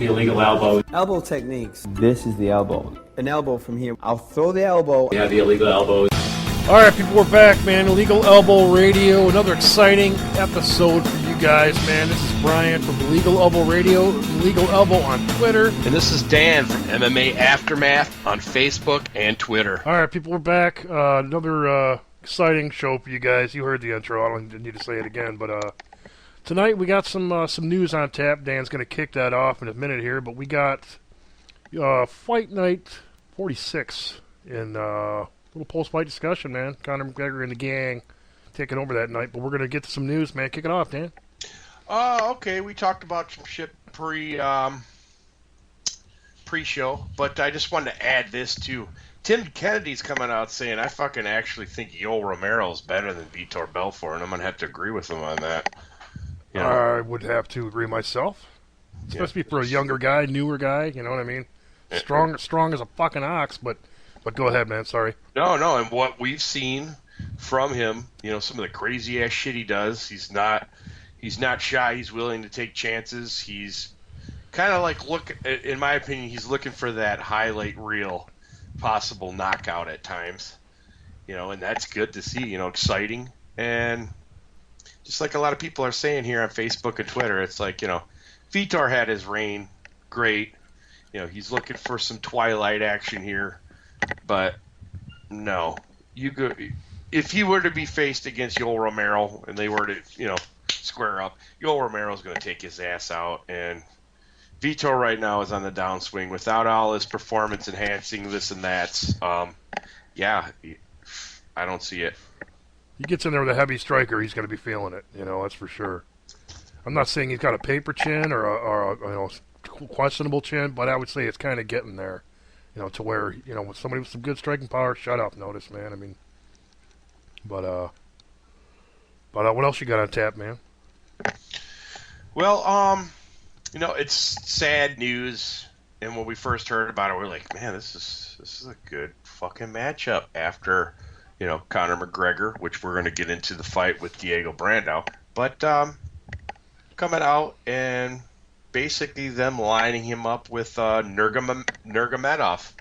The illegal elbow. Elbow techniques. This is the elbow. An elbow from here. I'll throw the elbow. Yeah, the illegal elbows. All right, people, we're back, man. Illegal Elbow Radio. Another exciting episode for you guys, man. This is Brian from Illegal Elbow Radio, Illegal Elbow on Twitter. And this is Dan from MMA Aftermath on Facebook and Twitter. All right, people, we're back. Another exciting show for you guys. You heard the intro. I don't need to say it again, but tonight we got some news on tap. Dan's going to kick that off in a minute here, but we got Fight Night 46 in little post-fight discussion, man. Conor McGregor and the gang taking over that night, but we're going to get to some news, man. Kick it off, Dan. Okay, we talked about some shit pre-show, but I just wanted to add this too. Tim Kennedy's coming out saying, I fucking actually think Yoel Romero's better than Vitor Belfort, and I'm going to have to agree with him on that. You know? I would have to agree myself. Especially for a younger guy, newer guy, you know what I mean? Strong as a fucking ox, but go ahead, man, sorry. No, and what we've seen from him, you know, some of the crazy ass shit he does, he's not shy, he's willing to take chances. He's kind of like, in my opinion, he's looking for that highlight reel possible knockout at times. You know, and that's good to see, you know, exciting. And just like a lot of people are saying here on Facebook and Twitter, it's like, you know, Vitor had his reign, great. You know, he's looking for some Twilight action here. But no, if he were to be faced against Yoel Romero and they were to, you know, square up, Yoel Romero's going to take his ass out. And Vitor right now is on the downswing without all his performance enhancing this and that. Yeah, I don't see it. He gets in there with a heavy striker, he's going to be feeling it. You know, that's for sure. I'm not saying he's got a paper chin or a you know, questionable chin, but I would say it's kind of getting there. You know, to where, you know, with somebody with some good striking power, shut up, notice, man. I mean, but what else you got on tap, man? Well, you know, it's sad news. And when we first heard about it, we were like, man, this is a good fucking matchup after, you know, Conor McGregor, which we're going to get into the fight with Diego Brandao. But coming out and basically them lining him up with Nurmagomedov.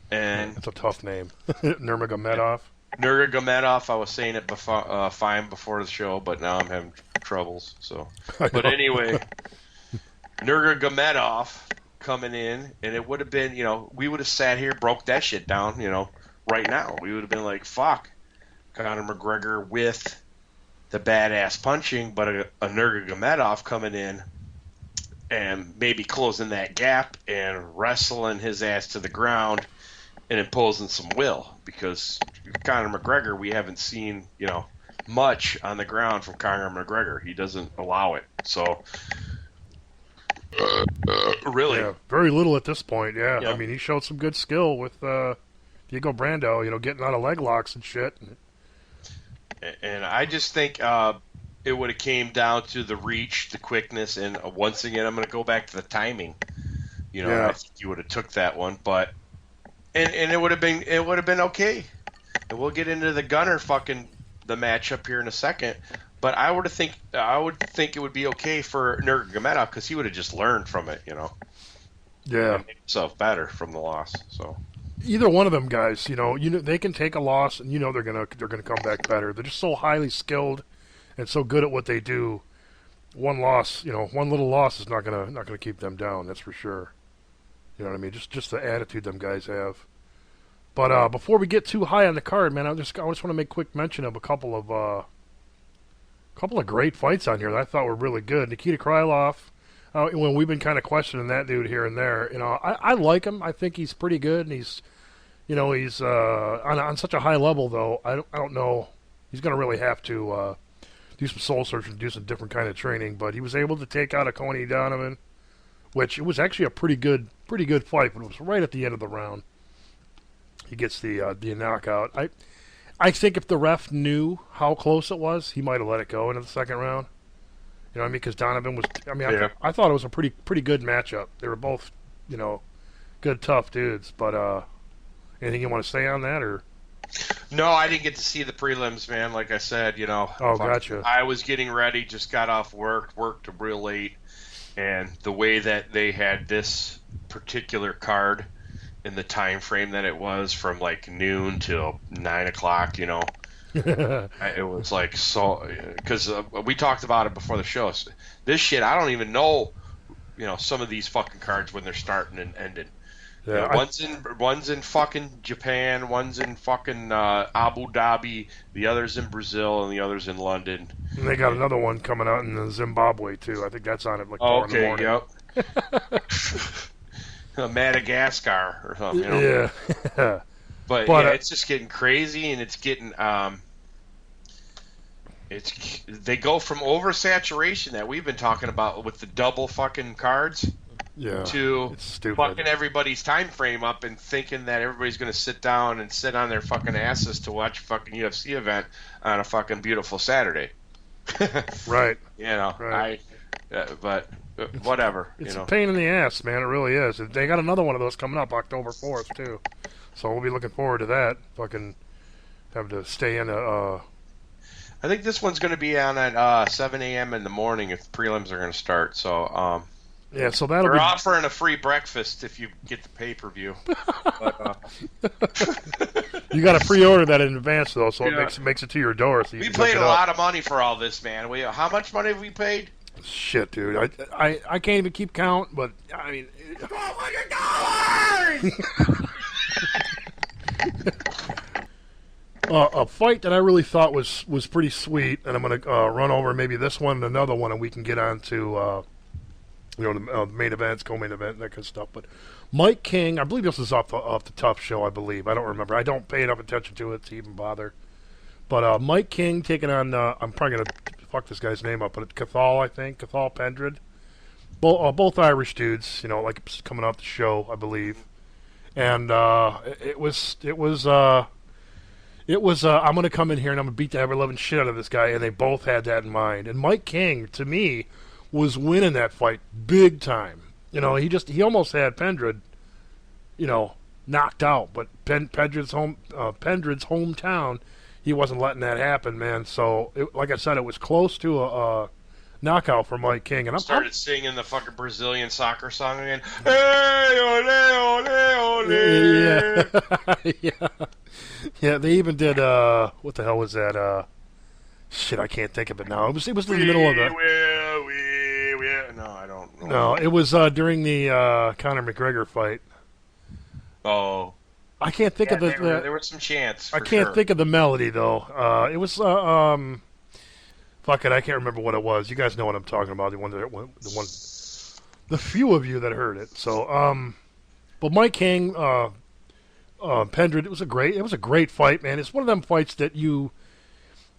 And that's a tough name. Nurmagomedov. Nurmagomedov, I was saying it fine before the show, but now I'm having troubles. So, but anyway, Nurmagomedov coming in, and it would have been, you know, we would have sat here, broke that shit down, you know, right now. We would have been like, fuck, Conor McGregor with the badass punching, but a Nurmagomedov coming in and maybe closing that gap and wrestling his ass to the ground and imposing some will. Because Conor McGregor, we haven't seen, you know, much on the ground from Conor McGregor. He doesn't allow it. So, really. Yeah, very little at this point, yeah. Yeah. I mean, he showed some good skill with Diego Brandao, you know, getting out of leg locks and shit. And I just think it would have came down to the reach, the quickness, and once again, I'm going to go back to the timing. You know, I think you would have took that one, but and it would have been okay. And we'll get into the Gunner the matchup here in a second. But I would think it would be okay for Nurmagomedov because he would have just learned from it, you know. Yeah, and made himself better from the loss. So either one of them guys, you know, they can take a loss, and you know they're gonna come back better. They're just so highly skilled and so good at what they do. One loss, you know, one little loss is not gonna keep them down. That's for sure. You know what I mean? Just the attitude them guys have. But before we get too high on the card, man, I just want to make quick mention of a couple of great fights on here that I thought were really good. Nikita Krylov. When we've been kind of questioning that dude here and there, you know, I like him. I think he's pretty good, and he's, you know, he's on such a high level though. I don't know. He's going to really have to do some soul searching, do some different kind of training. But he was able to take out a Coney Donovan, which it was actually a pretty good fight, but it was right at the end of the round. He gets the knockout. I think if the ref knew how close it was, he might have let it go into the second round. You know what I mean? Because Donovan was. I mean, yeah. I thought it was a pretty good matchup. They were both, you know, good tough dudes. But anything you want to say on that, or? No, I didn't get to see the prelims, man. Like I said, you know. Oh, gotcha. I was getting ready, just got off worked real late, And the way that they had this particular card in the time frame that it was from like noon till 9 o'clock, you know, it was like so, because we talked about it before the show. This shit, I don't even know, you know, some of these fucking cards when they're starting and ending. Yeah, one's in fucking Japan, one's in fucking Abu Dhabi, the other's in Brazil, and the other's in London. and they got another one coming out in Zimbabwe too. I think that's on at like 4 in the morning. Yep. Madagascar or something. You know? Yeah. But yeah, it's just getting crazy, and it's getting they go from oversaturation that we've been talking about with the double fucking cards. Yeah, to it's stupid. Fucking everybody's time frame up and thinking that everybody's going to sit down and sit on their fucking asses to watch a fucking UFC event on a fucking beautiful Saturday. Right. You know, right. But whatever. It's you know. a pain in the ass, man. It really is. They got another one of those coming up October 4th, too. So we'll be looking forward to that. Fucking have to stay in I think this one's going to be on at 7 a.m. in the morning if prelims are going to start. So, yeah, so that'll be... We're offering a free breakfast if you get the pay-per-view. You got to pre-order that in advance, though, so Yeah. it makes it to your door. So you We can paid look a it up. lot of money for all this, man. How much money have we paid? Shit, dude. I can't even keep count, but, I mean... A fight that I really thought was pretty sweet, and I'm going to run over maybe this one and another one, and we can get on to... the main events, co-main event, that kind of stuff. But Mike King, I believe this is off the Tough Show, I believe. I don't remember. I don't pay enough attention to it to even bother. But Mike King taking on, I'm probably going to fuck this guy's name up, but it's Cathal, I think. Cathal Pendred. Both Irish dudes, you know, like coming off the show, I believe. And it was I'm going to come in here and I'm going to beat the ever-loving shit out of this guy, and they both had that in mind. And Mike King, to me, was winning that fight big time. You know, he almost had Pendred, you know, knocked out. But Pendred's hometown, he wasn't letting that happen, man. So, like I said, it was close to a knockout for Mike King. And started singing the fucking Brazilian soccer song again. Hey, ole, ole, ole. Yeah. Yeah, they even did, what the hell was that? Shit, I can't think of it now. It was in the middle of the... No, I don't know. No, it was during the Conor McGregor fight. Oh. I can't think of the... There was some chants. I can't think of the melody, though. It was... fuck it, I can't remember what it was. You guys know what I'm talking about. The few of you that heard it. So, but Mike King, Pendred, it was a great fight, man. It's one of them fights that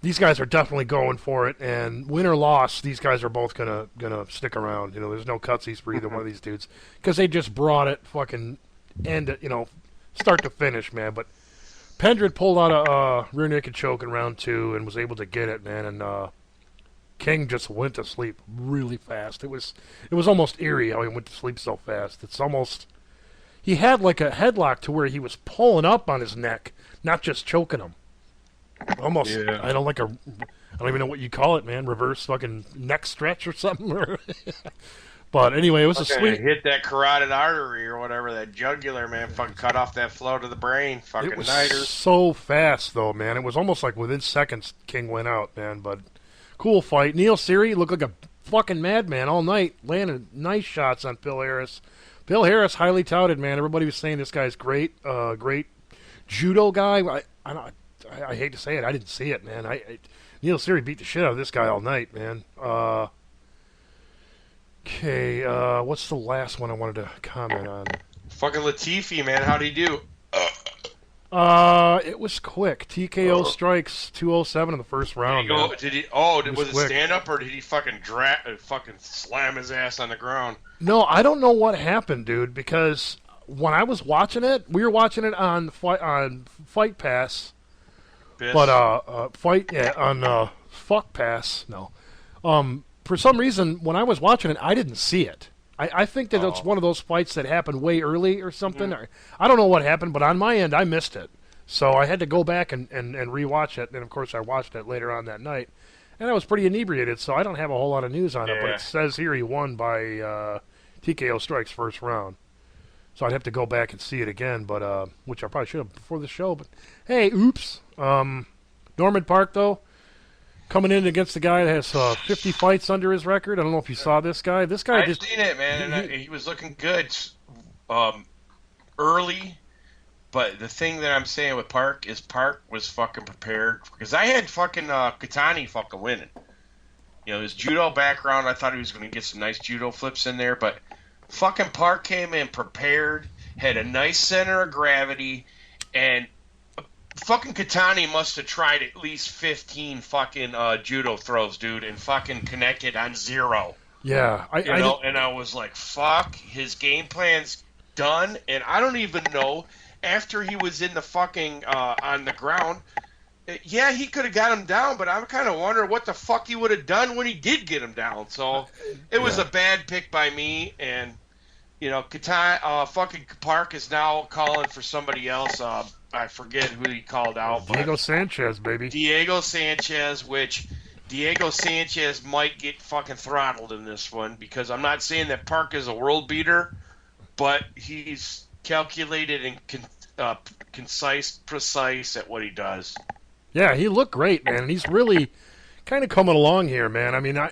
these guys are definitely going for it, and win or loss, these guys are both gonna stick around. You know, there's no cutsies for either one of these dudes because they just brought it fucking start to finish, man. But Pendred pulled out a rear naked choke in round 2 and was able to get it, man. And King just went to sleep really fast. It was almost eerie how he went to sleep so fast. It's almost he had like a headlock to where he was pulling up on his neck, not just choking him. Almost, yeah. I don't even know what you call it, man. Reverse fucking neck stretch or something. But anyway, it was a sweet... Hit that carotid artery or whatever, that jugular, man. Fucking cut off that flow to the brain. Fucking it was nighters. So fast, though, man. It was almost like within seconds King went out, man. But cool fight. Neil Seary looked like a fucking madman all night, landing nice shots on Phil Harris. Phil Harris, highly touted, man. Everybody was saying this guy's great judo guy. I hate to say it. I didn't see it, man. Neil Seary beat the shit out of this guy all night, man. Okay, what's the last one I wanted to comment on? Fucking Latifi, man. How'd he do? It was quick. TKO strikes 207 in the first round. Was it stand up or did he fucking slam his ass on the ground? No, I don't know what happened, dude, because when I was watching it, we were watching it on Fight Pass. But on Fuck Pass, no. For some reason, when I was watching it, I didn't see it. I think that it's one of those fights that happened way early or something. Mm. I don't know what happened, but on my end, I missed it. So I had to go back and rewatch it. And, of course, I watched it later on that night. and I was pretty inebriated, so I don't have a whole lot of news on it. But Yeah. it says here he won by TKO strikes first round. So I'd have to go back and see it again, but which I probably should have before the show. But hey, oops. Norman Park though, coming in against the guy that has 50 fights under his record. I don't know if you saw this guy. This guy I've seen it, man, and he was looking good early. But the thing that I'm saying with Park is Park was fucking prepared, because I had fucking Katani fucking winning. You know, his judo background, I thought he was going to get some nice judo flips in there, but fucking Park came in prepared, had a nice center of gravity, and fucking Katani must have tried at least 15 fucking judo throws, dude, and fucking connected on zero. Yeah. And I was like, fuck, his game plan's done, and I don't even know, after he was in the fucking, on the ground, yeah, he could have got him down, but I'm kind of wondering what the fuck he would have done when he did get him down. So it was a bad pick by me, and you know, fucking Park is now calling for somebody else. I forget who he called out. Diego Sanchez, baby. Diego Sanchez, which Diego Sanchez might get fucking throttled in this one, because I'm not saying that Park is a world beater, but he's calculated and precise at what he does. Yeah, he looked great, man, and he's really kind of coming along here, man. I mean, I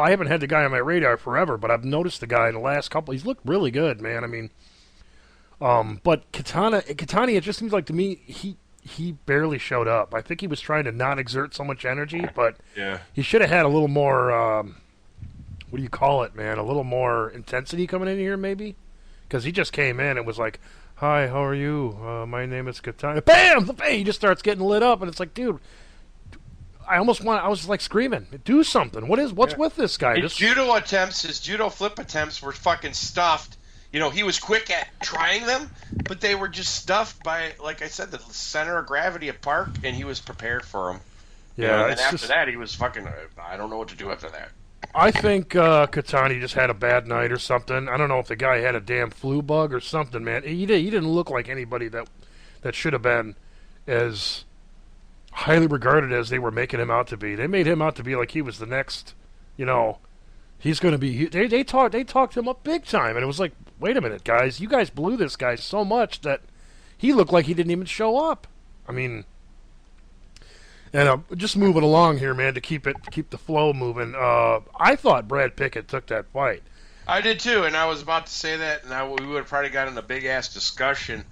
haven't had the guy on my radar forever, but I've noticed the guy in the last couple. He's looked really good, man. I mean, but Katani, it just seems like to me he barely showed up. I think he was trying to not exert so much energy, but he should have had a little more. What do you call it, man? A little more intensity coming in here, maybe, because he just came in and was like, "Hi, how are you? My name is Katani." Bam! He just starts getting lit up, and it's like, dude, I was like screaming, "Do something! What's with this guy?" His judo flip attempts were fucking stuffed. You know, he was quick at trying them, but they were just stuffed by, like I said, the center of gravity of Park, and he was prepared for them. Yeah, and after that, he was fucking. I don't know what to do after that. I think Katani just had a bad night or something. I don't know if the guy had a damn flu bug or something, man. He didn't look like anybody that should have been as highly regarded as they were making him out to be. They made him out to be like he was the next, he's going to be. They talked him up big time, and it was like, wait a minute, guys, you guys blew this guy so much that he looked like he didn't even show up. I mean. And just moving along here, man, to keep the flow moving. I thought Brad Pickett took that fight. I did too, and I was about to say that, and we would have probably gotten a big ass discussion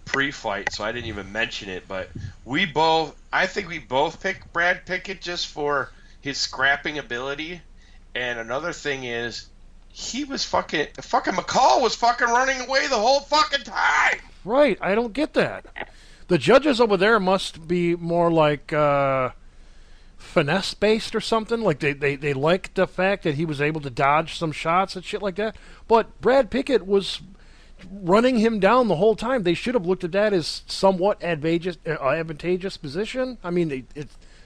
pre-fight, so I didn't even mention it. But I think we both picked Brad Pickett just for his scrapping ability. And another thing is, he was fucking McCall was fucking running away the whole fucking time. Right, I don't get that. The judges over there must be more like finesse-based or something. Like they liked the fact that he was able to dodge some shots and shit like that. But Brad Pickett was running him down the whole time. They should have looked at that as somewhat advantageous position. I mean,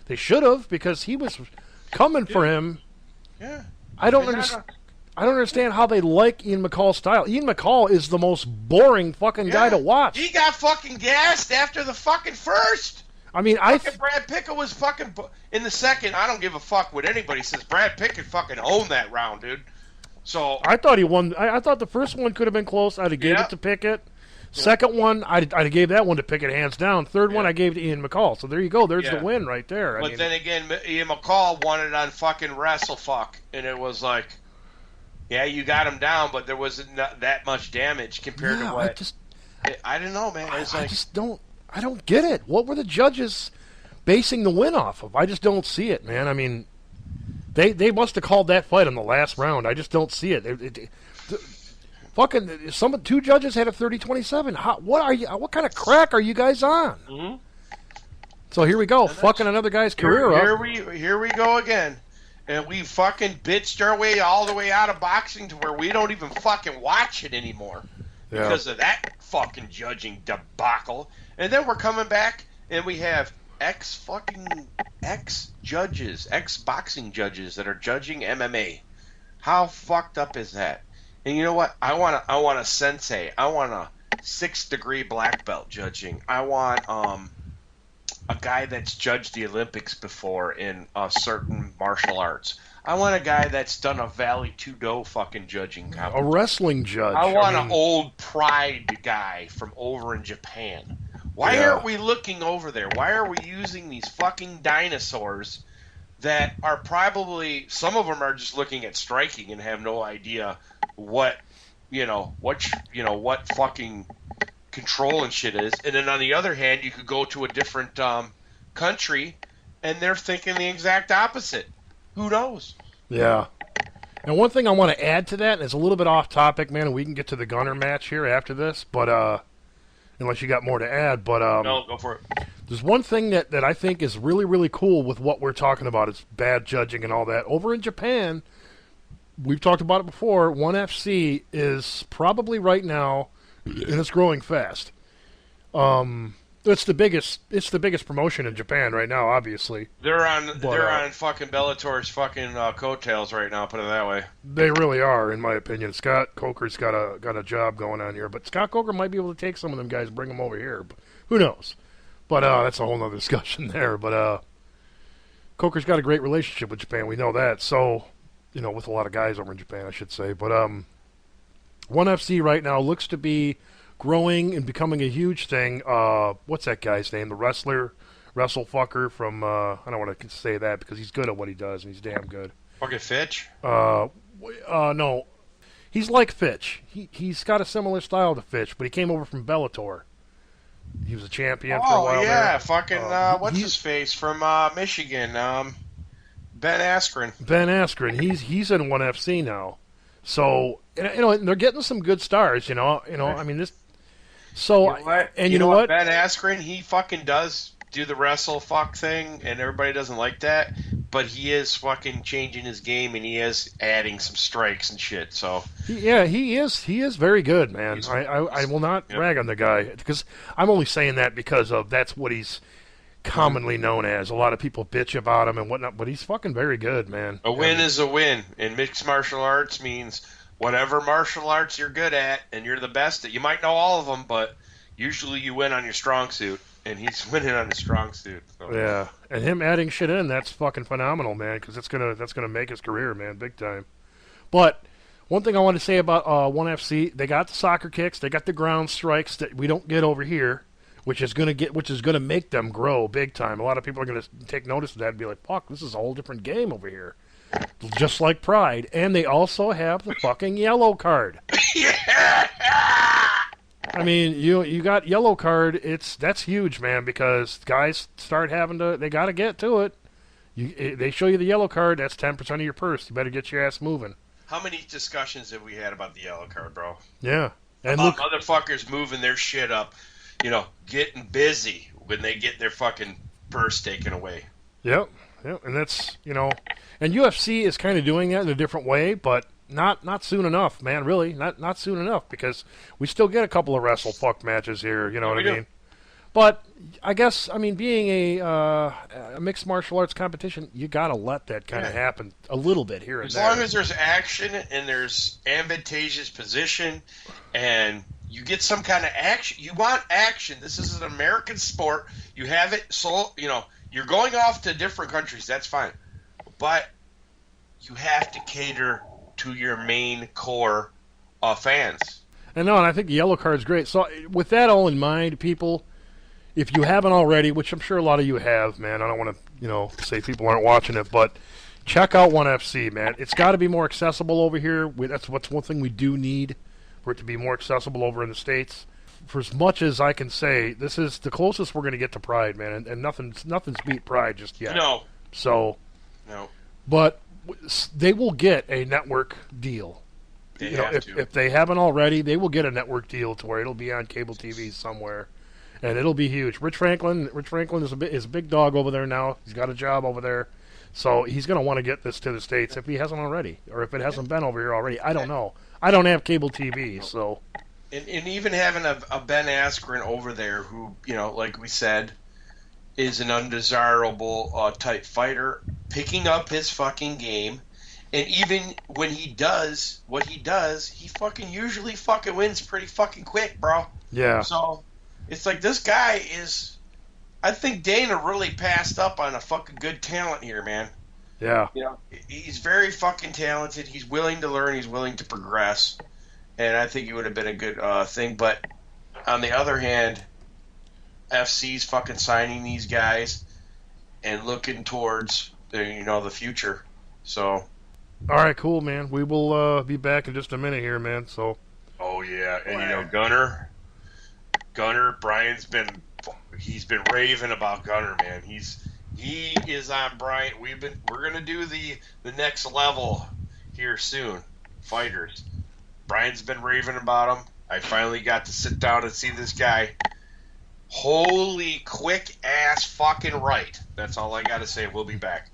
they should have, because he was coming for him. Yeah. I don't understand how they like Ian McCall's style. Ian McCall is the most boring fucking guy to watch. He got fucking gassed after the fucking first. I mean, Brad Pickett was fucking in the second. I don't give a fuck what anybody says. Brad Pickett fucking owned that round, dude. So I thought he won. I thought the first one could have been close. I'd have gave it to Pickett. Second one, I'd have gave that one to Pickett hands down. Third one, I gave to Ian McCall. So there you go. There's the win right there. But then again, Ian McCall won it on fucking WrestleFuck, and it was like. Yeah, you got him down, but there wasn't that much damage compared to what. I don't know, man. I don't get it. What were the judges basing the win off of? I just don't see it, man. I mean, they must have called that fight in the last round. I just don't see it. Two judges had a 30-27. What kind of crack are you guys on? Mm-hmm. So here we go, fucking another guy's career up. Here we go again. And we fucking bitched our way all the way out of boxing to where we don't even fucking watch it anymore because of that fucking judging debacle. And then we're coming back and we have ex-boxing judges that are judging MMA. How fucked up is that? And you know what? I want a sensei. I want a 6-degree black belt judging. I want a guy that's judged the Olympics before in certain martial arts. I want a guy that's done a Valley Tudo fucking judging A competition. wrestling judge. I want an old Pride guy from over in Japan. Why aren't we looking over there? Why are we using these fucking dinosaurs that are probably, some of them are just looking at striking and have no idea what fucking control and shit is. And then on the other hand, you could go to a different country and they're thinking the exact opposite. Who knows? Yeah. And one thing I want to add to that, and it's a little bit off topic, man, and we can get to the Gunner match here after this, but unless you got more to add, but no, go for it. There's one thing that I think is really, really cool with what we're talking about. It's bad judging and all that. Over in Japan, we've talked about it before, ONE FC is probably right now, and it's growing fast. It's the biggest promotion in Japan right now, obviously. They're on fucking Bellator's fucking coattails right now, put it that way. They really are, in my opinion. Scott Coker's got a job going on here, but Scott Coker might be able to take some of them guys, bring them over here. But who knows? But that's a whole nother discussion there. But Coker's got a great relationship with Japan. We know that. So, with a lot of guys over in Japan, I should say. But ONE FC right now looks to be growing and becoming a huge thing. What's that guy's name? The wrestlefucker from, I don't want to say that because he's good at what he does, and he's damn good. Fucking Fitch? No. He's like Fitch. He's got a similar style to Fitch, but he came over from Bellator. He was a champion for a while there. Fucking, what's his face from Michigan? Ben Askren. Ben Askren. He's in ONE FC now. So, and they're getting some good stars, I mean, this... So, you know what? Ben Askren, he fucking does do the wrestle fuck thing, and everybody doesn't like that, but he is fucking changing his game, and he is adding some strikes and shit, so... He is very good, man. I will not rag on the guy, because I'm only saying that because that's what he's commonly known as. A lot of people bitch about him and whatnot, but he's fucking very good, man. A win is a win, and mixed martial arts means whatever martial arts you're good at and you're the best at. You might know all of them, but usually you win on your strong suit, and he's winning on his strong suit. So. Yeah, and him adding shit in, that's fucking phenomenal, man, because that's gonna make his career, man, big time. But one thing I want to say about ONE FC, they got the soccer kicks, they got the ground strikes that we don't get over here, which is gonna make them grow big time. A lot of people are gonna take notice of that and be like, "Fuck, this is a whole different game over here." Just like Pride, and they also have the fucking yellow card. Yeah. I mean, you got yellow card. That's huge, man, because guys start they got to get to it. They show you the yellow card. That's 10% of your purse. You better get your ass moving. How many discussions have we had about the yellow card, bro? Yeah, and about motherfuckers moving their shit up, getting busy when they get their fucking purse taken away. Yep, and that's and UFC is kind of doing that in a different way, but not soon enough, man. Really, not soon enough, because we still get a couple of wrestle fuck matches here. You know what I mean? But I guess being a mixed martial arts competition, you gotta let that kind of happen a little bit here and there. As long as there's action and there's advantageous position, and you get some kind of action. You want action. This is an American sport. You have it. So you're going off to different countries. That's fine, but you have to cater to your main core fans. And I think the yellow card is great. So with that all in mind, people, if you haven't already, which I'm sure a lot of you have, man, I don't want to say people aren't watching it, but check out ONE FC, man. It's got to be more accessible over here. That's one thing we do need, for it to be more accessible over in the States. For as much as I can say, this is the closest we're going to get to Pride, man, and nothing's beat Pride just yet. No. So. No. But they will get a network deal. If they haven't already, they will get a network deal to where it'll be on cable TV somewhere, and it'll be huge. Rich Franklin is a big dog over there now. He's got a job over there, so he's going to want to get this to the States if he hasn't already, or if it hasn't been over here already. I don't know. I don't have cable TV, so. And even having a Ben Askren over there, who like we said, is an undesirable type fighter, picking up his fucking game, and even when he does what he does, he fucking usually fucking wins pretty fucking quick, bro. Yeah. So it's like this guy is I think Dana really passed up on a fucking good talent here, man. Yeah. You know, he's very fucking talented. He's willing to learn. He's willing to progress. And I think it would have been a good thing. But on the other hand, FC's fucking signing these guys and looking towards the future. So. All right, cool, man. We will be back in just a minute here, man. So. Oh yeah, and Gunner, Brian's been raving about Gunner, man. He is on Brian. We're gonna do the next level here soon, fighters. Brian's been raving about him. I finally got to sit down and see this guy. Holy quick ass fucking right. That's all I gotta say. We'll be back.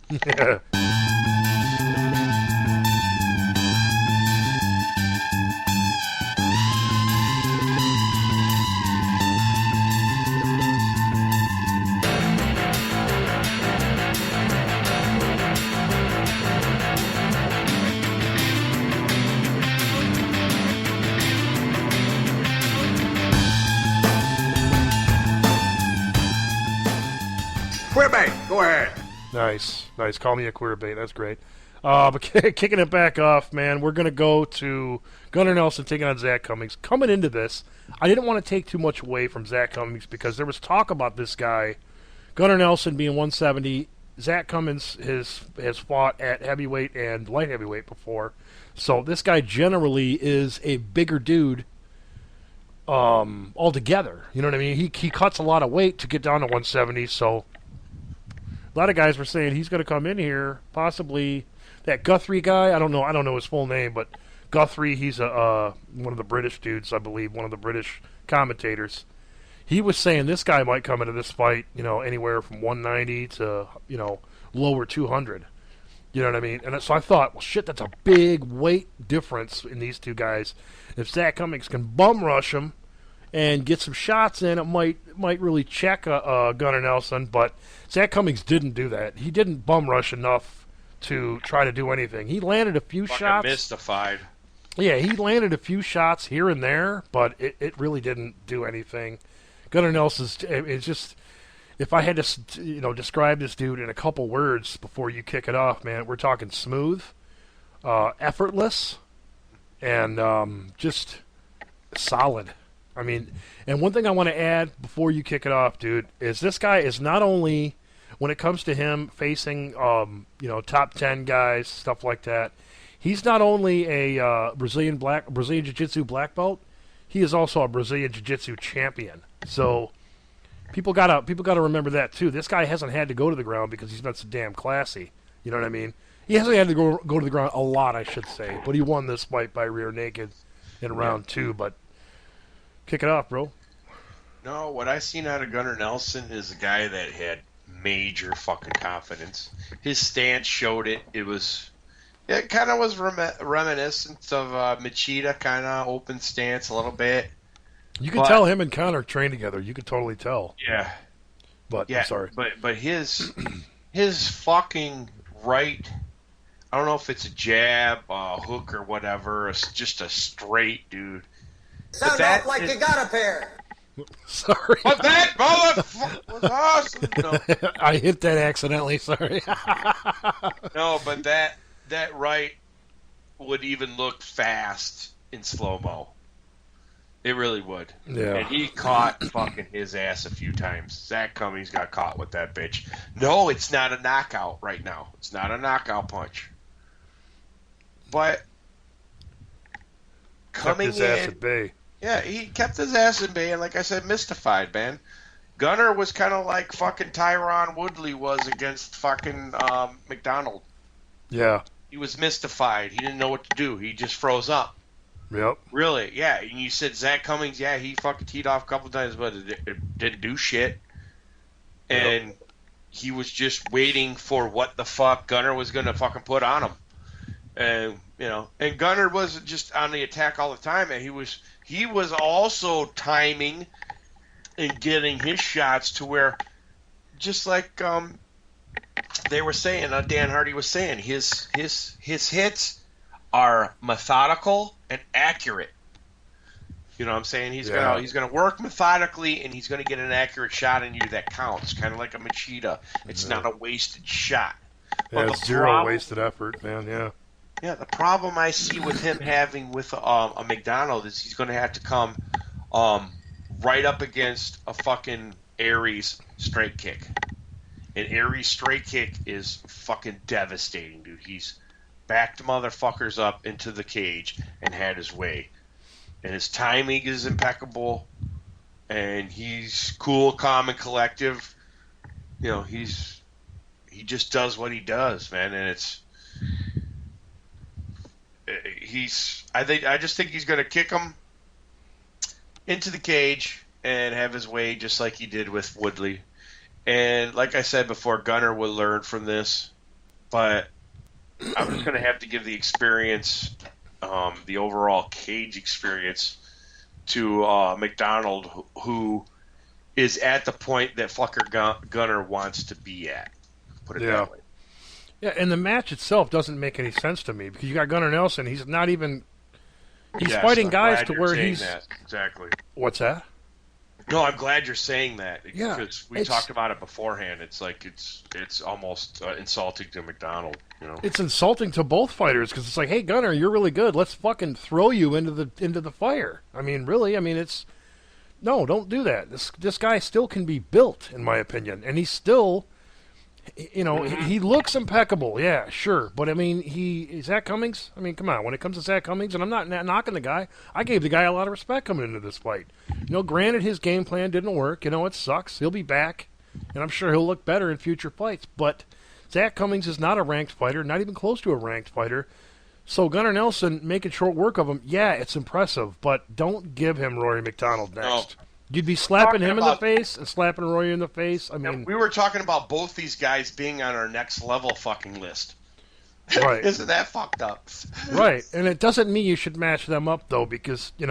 Queerbait, go ahead. Nice. Call me a queer bait. That's great. But kicking it back off, man, we're going to go to Gunnar Nelson taking on Zach Cummings. Coming into this, I didn't want to take too much away from Zach Cummings because there was talk about this guy, Gunnar Nelson being 170. Zach Cummings has fought at heavyweight and light heavyweight before. So this guy generally is a bigger dude altogether. You know what I mean? He cuts a lot of weight to get down to 170, so a lot of guys were saying he's going to come in here, possibly that Guthrie guy. I don't know his full name, but Guthrie, he's one of the British dudes, I believe, one of the British commentators. He was saying this guy might come into this fight, anywhere from 190 to, lower 200. You know what I mean? And so I thought, well, shit, that's a big weight difference in these two guys. If Zach Cummings can bum rush him and get some shots in, it might really check Gunnar Nelson. But Zach Cummings didn't do that. He didn't bum rush enough to try to do anything. He landed a few shots. Mystified. Yeah, he landed a few shots here and there, but it really didn't do anything. Gunnar Nelson's, it's just, if I had to describe this dude in a couple words before you kick it off, man, we're talking smooth, effortless, and just solid. I mean, and one thing I want to add before you kick it off, dude, is this guy is not only, when it comes to him facing, top 10 guys, stuff like that, he's not only a Brazilian Jiu-Jitsu black belt, he is also a Brazilian Jiu-Jitsu champion. So people gotta remember that too. This guy hasn't had to go to the ground because he's been so damn classy. You know what I mean? He hasn't had to go to the ground a lot, I should say, but he won this fight by rear naked in round 2. But kick it off, bro. No, what I seen out of Gunnar Nelson is a guy that had major fucking confidence. His stance showed it. It kind of was reminiscent of Machida, kind of open stance a little bit. You can tell him and Conor train together. You could totally tell. Yeah. But yeah, I'm sorry. But his fucking right, I don't know if it's a jab, a hook, or whatever. It's just a straight dude. Sound off like you got a pair. Sorry. But that motherfucker was awesome. No. I hit that accidentally. Sorry. No, but that right would even look fast in slow-mo. It really would. Yeah. And he caught fucking his ass a few times. Zach Cummings got caught with that bitch. No, it's not a knockout right now. It's not a knockout punch. But coming kept his ass at bay. Yeah, he kept his ass in bay, and like I said, mystified, man. Gunner was kind of like fucking Tyron Woodley was against fucking McDonald. Yeah. He was mystified. He didn't know what to do. He just froze up. Yep. Really, yeah. And you said Zach Cummings, yeah, he fucking teed off a couple times, but it didn't do shit. And he was just waiting for what the fuck Gunner was going to fucking put on him. And, and Gunner wasn't just on the attack all the time, and he was also timing and getting his shots to where, just like they were saying, Dan Hardy was saying, his hits are methodical and accurate. You know what I'm saying? He's gonna work methodically, and he's gonna get an accurate shot on you that counts, kind of like a Machida. It's not a wasted shot. Yeah, Well, zero wasted effort, man. Yeah. Yeah, the problem I see with him having with a McDonald is he's going to have to come right up against a fucking Aries straight kick. An Aries straight kick is fucking devastating, dude. He's backed motherfuckers up into the cage and had his way. And his timing is impeccable, and he's cool, calm, and collective. You know, he just does what he does, man, and I just think he's going to kick him into the cage and have his way just like he did with Woodley. And like I said before, Gunnar will learn from this, but I'm just going to have to give the experience, the overall cage experience to McDonald, who is at the point that fucker Gunnar wants to be at. Put it that way. Yeah, and the match itself doesn't make any sense to me because you got Gunnar Nelson. He's not even. He's fighting guys to where he's. That. Exactly. What's that? No, I'm glad you're saying that Yeah, because we talked about it beforehand. It's like it's almost insulting to McDonald. You know, it's insulting to both fighters because it's like, hey Gunnar, you're really good. Let's fucking throw you into the fire. I mean, really. I mean, it's no, don't do that. This guy still can be built, in my opinion, and he's still. You know, he looks impeccable, yeah, sure. But, I mean, Zach Cummings, I mean, come on. When it comes to Zach Cummings, and I'm not knocking the guy, I gave the guy a lot of respect coming into this fight. You know, granted, his game plan didn't work. You know, it sucks. He'll be back, and I'm sure he'll look better in future fights. But Zach Cummings is not a ranked fighter, not even close to a ranked fighter. So Gunnar Nelson making short work of him, yeah, it's impressive. But don't give him Rory McDonald next. No. You'd be slapping him in the face and slapping Roy in the face. I mean, we were talking about both these guys being on our next level fucking list. Right? Isn't that fucked up? Right, and it doesn't mean you should match them up though, because we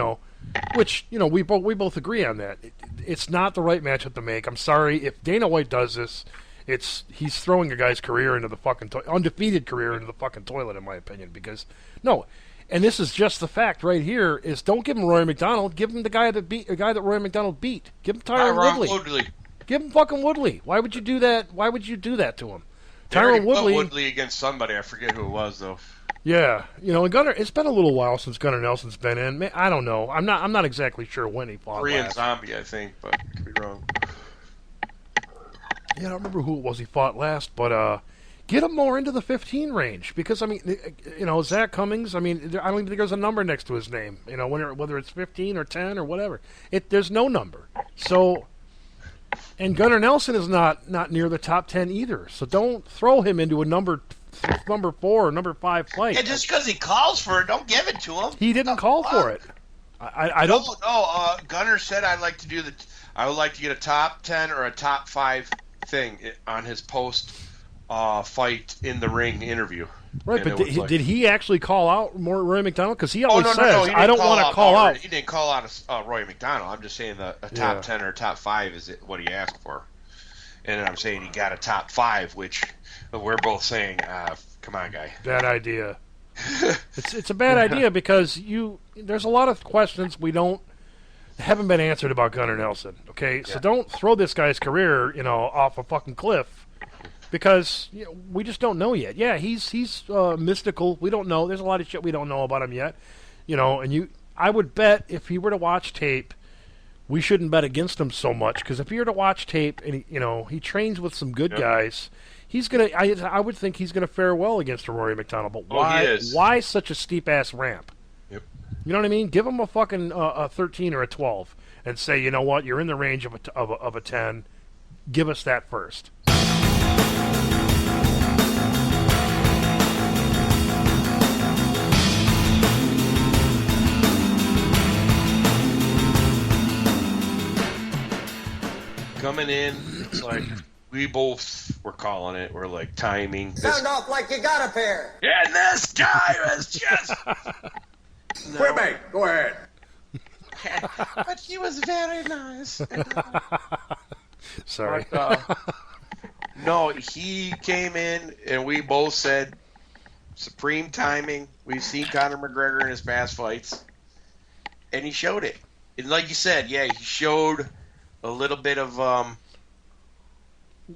both agree on that. It's not the right matchup to make. I'm sorry if Dana White does this. He's throwing a guy's career into the fucking undefeated career into the fucking toilet, in my opinion. Because no. And this is just the fact right here: is don't give him Roy McDonald. Give him the guy that Roy McDonald beat. Give him Tyron Woodley. Give him fucking Woodley. Why would you do that? Why would you do that to him? Tyron Woodley against somebody. I forget who it was though. Yeah, and Gunnar. It's been a little while since Gunnar Nelson's been in. I don't know. I'm not exactly sure when he fought. Korean last. Zombie, I think, but I could be wrong. Yeah, I don't remember who it was he fought last, but get him more into the 15 range because, I mean, Zach Cummings, I mean, I don't even think there's a number next to his name, whether it's 15 or 10 or whatever. There's no number. So, and Gunnar Nelson is not near the top 10 either. So don't throw him into a number 4 or number 5 fight. Yeah, just because he calls for it, don't give it to him. He didn't call for it. I don't. No, Gunnar said I would like to get a top 10 or a top 5 thing on his post fight in the ring interview. Right, and but did he actually call out Roy McDonald? Because he always says, he I don't want to call out. He didn't call out Roy McDonald. I'm just saying a top 10 or top 5 is what he asked for. And I'm saying he got a top 5, which we're both saying, come on, guy. Bad idea. It's a bad idea because there's a lot of questions haven't been answered about Gunnar Nelson. Okay, so don't throw this guy's career, off a fucking cliff because we just don't know yet. Yeah, he's mystical. We don't know. There's a lot of shit we don't know about him yet. And I would bet if he were to watch tape, we shouldn't bet against him so much because if he were to watch tape and he trains with some good guys. He's gonna. I would think he's gonna fare well against a Rory McDonald. But why? He is. Why such a steep ass ramp? Yep. You know what I mean? Give him a fucking a 13 or a 12, and say, you know what? You're in the range of a 10. Give us that first. Coming in, it's like. We both were calling it. We're like timing. Sound off like you got a pair. And this guy was just. Quit, mate. Go ahead. But he was very nice. Sorry. But, no, he came in and we both said supreme timing. We've seen Conor McGregor in his past fights, and he showed it. and like you said, yeah, he showed a little bit of A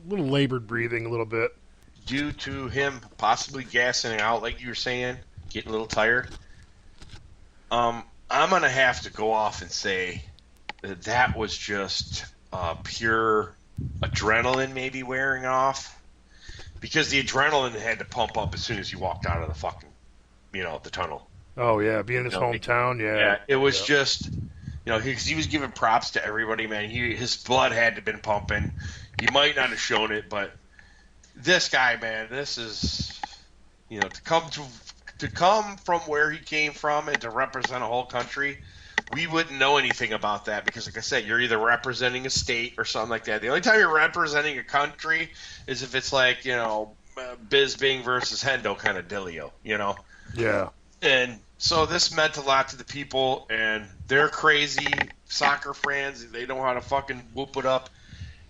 little labored breathing, a little bit. due to him possibly gassing out, like you were saying, getting a little tired. I'm gonna have to go off and say that was just pure adrenaline, maybe wearing off, because the adrenaline had to pump up as soon as he walked out of the fucking, the tunnel. Oh yeah, being in his hometown, Yeah, it was just, he was giving props to everybody, man. His blood had to have been pumping. He might not have shown it, but this guy, man, this is, to come from where he came from and to represent a whole country. We wouldn't know anything about that because, like I said, you're either representing a state or something like that. The only time you're representing a country is if it's like, Bisbing versus Hendo kind of dealio, Yeah. And so this meant a lot to the people, and they're crazy soccer fans. They know how to fucking whoop it up.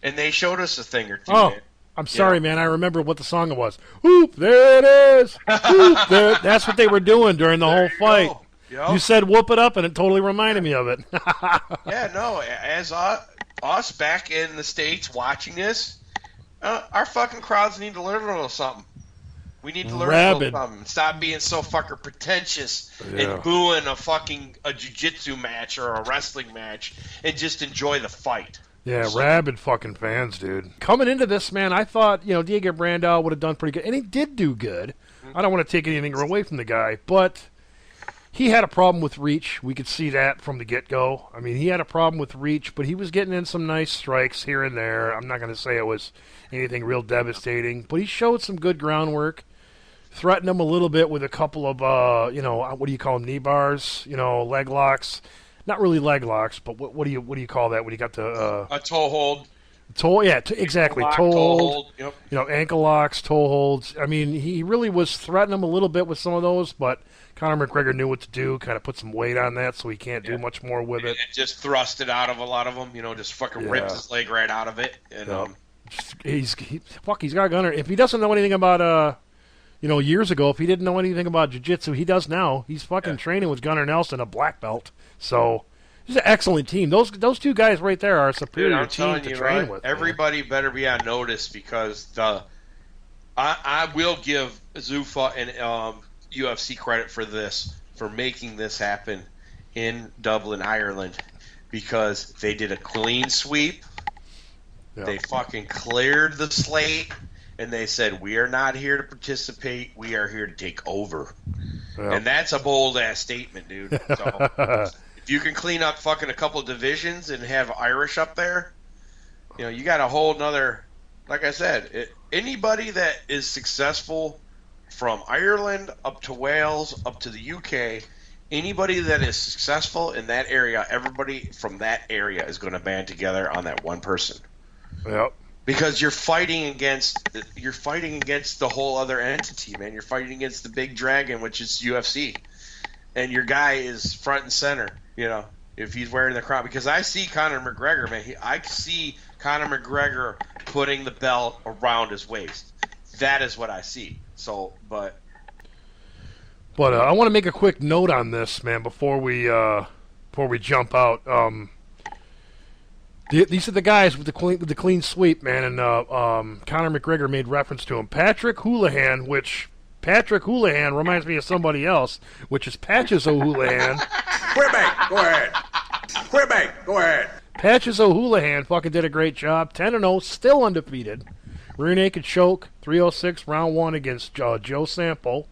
And they showed us a thing or two, man. I'm sorry, man. I remember what the song was. Whoop, there it is. Whoop, there. That's what they were doing during the whole fight. Yep. You said whoop it up, and it totally reminded me of it. Yeah, no, as us back in the States watching this, our fucking crowds need to learn a little something. We need to learn a little something. Stop being so fucking pretentious and booing a jiu-jitsu match or a wrestling match and just enjoy the fight. Yeah, rabid fucking fans, dude. Coming into this, man, I thought, Diego Brandao would have done pretty good. And he did do good. I don't want to take anything away from the guy, but he had a problem with reach. We could see that from the get-go. I mean, he had a problem with reach, but he was getting in some nice strikes here and there. I'm not going to say it was anything real devastating, but he showed some good groundwork. Threatened him a little bit with a couple of, what do you call them, knee bars, leg locks. Not really leg locks, but what do you call that when you got the a toe hold? Exactly. Toe hold. Yep. Ankle locks, toe holds. I mean, he really was threatening him a little bit with some of those, but Conor McGregor knew what to do, kind of put some weight on that, so he can't do much more with it. And just thrust it out of a lot of them, just fucking ripped his leg right out of it. And he's got a gunner. If he doesn't know anything about years ago, if he didn't know anything about jiu-jitsu, he does now. He's fucking training with Gunnar Nelson, a black belt. So he's an excellent team. Those two guys right there are a superior team to train with. Everybody better be on notice because I will give Zuffa and UFC credit for making this happen in Dublin, Ireland, because they did a clean sweep. Yeah. They fucking cleared the slate. And they said, we are not here to participate. We are here to take over. Yep. And that's a bold-ass statement, dude. So, if you can clean up fucking a couple of divisions and have Irish up there, you got a whole nother... Like I said, anybody that is successful from Ireland up to Wales, up to the UK, anybody that is successful in that area, everybody from that area is going to band together on that one person. Yep. Because you're fighting against the whole other entity, man. You're fighting against the big dragon, which is UFC, and your guy is front and center. If he's wearing the crown, because I see Conor McGregor, man. I see Conor McGregor putting the belt around his waist. That is what I see. So, but I want to make a quick note on this, man, before we jump out. These are the guys with the clean sweep, man, and Conor McGregor made reference to him. Patrick Houlihan reminds me of somebody else, which is Patches O'Houlihan. Quebec, go ahead. Quebec, go ahead. Patches O'Houlihan fucking did a great job. 10-0, still undefeated. Rear naked choke, 306, round 1 against Joe Sample.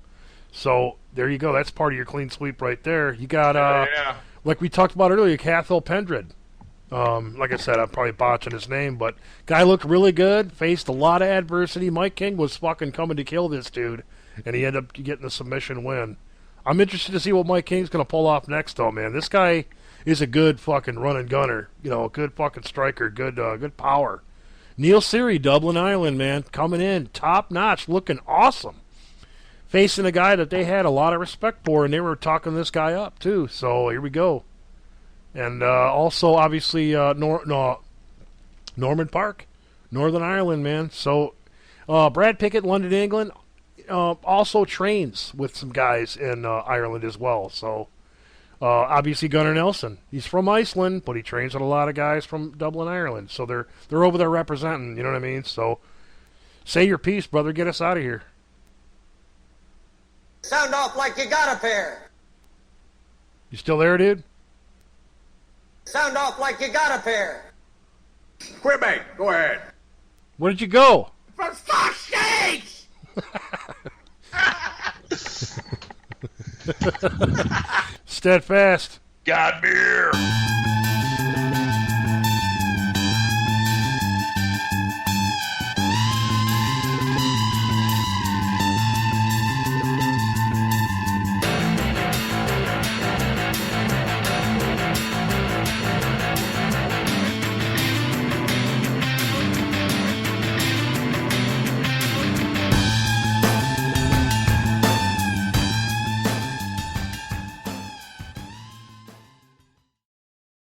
So there you go. That's part of your clean sweep right there. You got, like we talked about earlier, Cathal Pendred. Like I said, I'm probably botching his name, but guy looked really good, faced a lot of adversity. Mike King was fucking coming to kill this dude, and he ended up getting a submission win. I'm interested to see what Mike King's going to pull off next, though, man. This guy is a good fucking running gunner, a good fucking striker, good power. Neil Seary, Dublin, Ireland, man, coming in, top notch, looking awesome. Facing a guy that they had a lot of respect for, and they were talking this guy up, too. So here we go. And also, obviously, Norman Park, Northern Ireland, man. So Brad Pickett, London, England, also trains with some guys in Ireland as well. So Obviously, Gunnar Nelson. He's from Iceland, but he trains with a lot of guys from Dublin, Ireland. So they're over there representing. You know what I mean? So say your piece, brother. Get us out of here. Sound off like you got a pair. You still there, dude? Sound off like you got a pair. Quebec, go ahead. Where did you go? For fuck's sakes! Steadfast. God beer.